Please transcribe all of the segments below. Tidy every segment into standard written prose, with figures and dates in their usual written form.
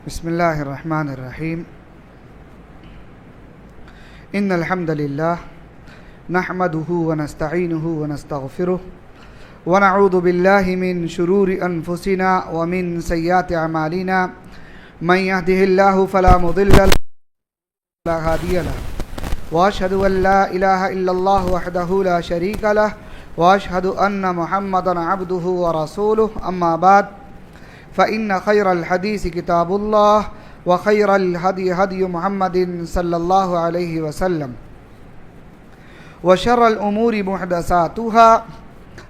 بسم الله الرحمن الرحيم. إن الحمد لله نحمده ونستعينه ونستغفره ونعوذ بالله من شرور أنفسنا ومن سيئات أعمالنا. من يهده الله فلا مضل له ولا هادي له، وأشهد أن لا إله إلا الله وحده لا شريك له، وأشهد أن محمدا عبده ورسوله. أما بعد، فإن خير الحديث كتاب الله، وخير الهدي هدي محمد صلى الله عليه وسلم، وشر الأمور محدثاتها،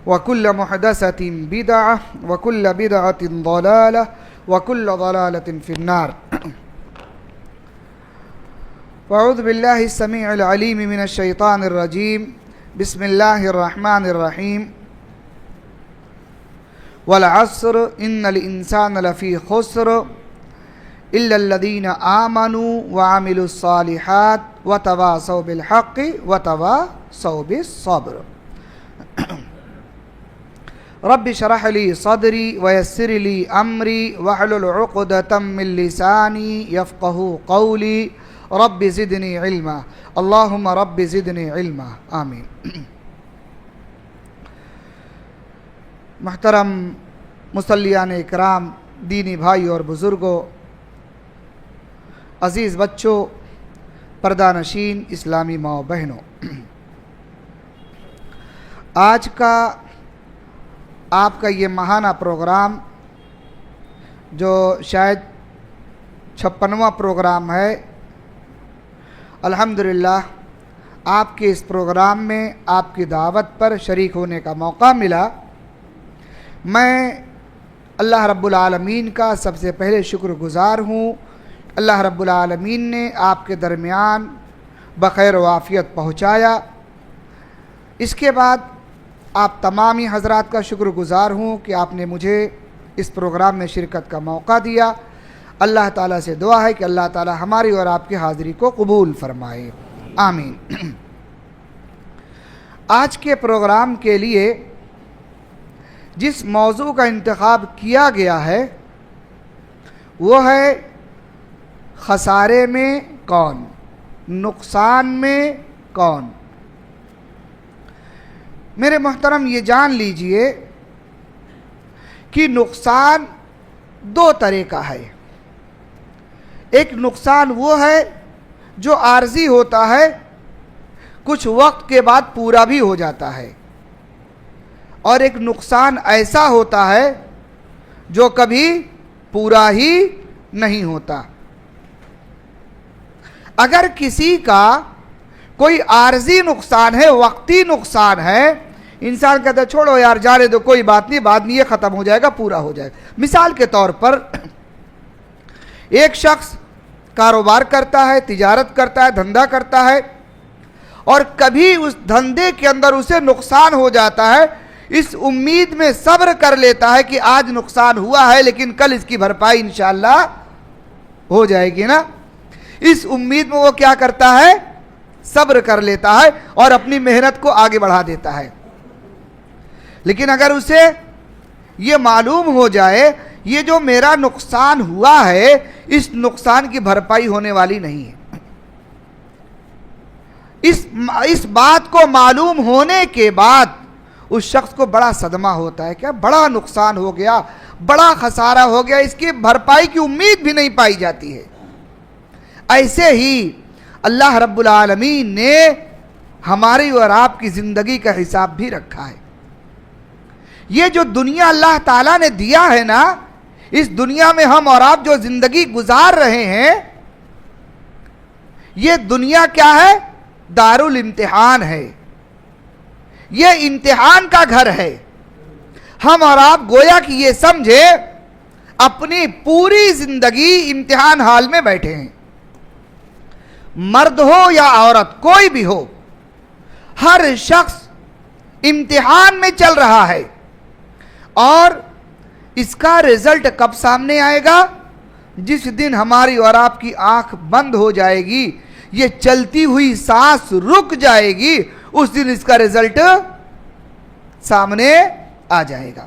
وكل محدثة بدعة، وكل بدعة ضلالة، وكل ضلالة في النار. وأعوذ بالله السميع العليم من الشيطان الرجيم. بسم الله الرحمن الرحيم. والعصر إن الإنسان لفي خسر إلا الذين آمنوا وعملوا الصالحات وتواصوا بالحق وتواصوا بالصبر. رب اشرح لي صدري ويسر لي أمري واحلل عقدة من لساني يفقهوا قولي. رب زدني علما. اللهم رب زدني علما. آمین. محترم مصلیان اکرام، دینی بھائی اور بزرگوں، عزیز بچوں، پردہ نشین اسلامی ماں و بہنوں، آج کا آپ کا یہ ماہانہ پروگرام جو شاید 56واں پروگرام ہے، الحمدللہ آپ کے اس پروگرام میں آپ کی دعوت پر شریک ہونے کا موقع ملا. میں اللہ رب العالمین کا سب سے پہلے شکر گزار ہوں. اللہ رب العالمین نے آپ کے درمیان بخیر و عافیت پہنچایا. اس کے بعد آپ تمامی حضرات کا شکر گزار ہوں کہ آپ نے مجھے اس پروگرام میں شرکت کا موقع دیا. اللہ تعالیٰ سے دعا ہے کہ اللہ تعالیٰ ہماری اور آپ کی حاضری کو قبول فرمائے. آمین. آج کے پروگرام کے لیے جس موضوع کا انتخاب کیا گیا ہے وہ ہے خسارے میں کون، نقصان میں کون. میرے محترم، یہ جان لیجئے کہ نقصان دو طرح کا ہے. ایک نقصان وہ ہے جو عارضی ہوتا ہے، کچھ وقت کے بعد پورا بھی ہو جاتا ہے، اور ایک نقصان ایسا ہوتا ہے جو کبھی پورا ہی نہیں ہوتا. اگر کسی کا کوئی عارضی نقصان ہے، وقتی نقصان ہے، انسان کہتا ہے چھوڑو یار، جانے دو، کوئی بات نہیں، بعد میں یہ ختم ہو جائے گا، پورا ہو جائے گا. مثال کے طور پر ایک شخص کاروبار کرتا ہے، تجارت کرتا ہے، دھندا کرتا ہے، اور کبھی اس دھندے کے اندر اسے نقصان ہو جاتا ہے. اس امید میں صبر کر لیتا ہے کہ آج نقصان ہوا ہے لیکن کل اس کی بھرپائی انشاءاللہ ہو جائے گی نا. اس امید میں وہ کیا کرتا ہے؟ صبر کر لیتا ہے اور اپنی محنت کو آگے بڑھا دیتا ہے. لیکن اگر اسے یہ معلوم ہو جائے یہ جو میرا نقصان ہوا ہے اس نقصان کی بھرپائی ہونے والی نہیں ہے، اس بات کو معلوم ہونے کے بعد اس شخص کو بڑا صدمہ ہوتا ہے. کیا بڑا نقصان ہو گیا، بڑا خسارہ ہو گیا، اس کی بھرپائی کی امید بھی نہیں پائی جاتی ہے. ایسے ہی اللہ رب العالمین نے ہماری اور آپ کی زندگی کا حساب بھی رکھا ہے. یہ جو دنیا اللہ تعالیٰ نے دیا ہے نا، اس دنیا میں ہم اور آپ جو زندگی گزار رہے ہیں، یہ دنیا کیا ہے؟ دارالامتحان ہے. یہ امتحان کا گھر ہے. ہم اور آپ گویا کہ یہ سمجھے اپنی پوری زندگی امتحان حال میں بیٹھے ہیں. مرد ہو یا عورت، کوئی بھی ہو، ہر شخص امتحان میں چل رہا ہے. اور اس کا رزلٹ کب سامنے آئے گا؟ جس دن ہماری اور آپ کی آنکھ بند ہو جائے گی، یہ چلتی ہوئی سانس رک جائے گی، اس دن اس کا رزلٹ سامنے آ جائے گا.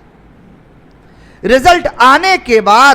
رزلٹ آنے کے بعد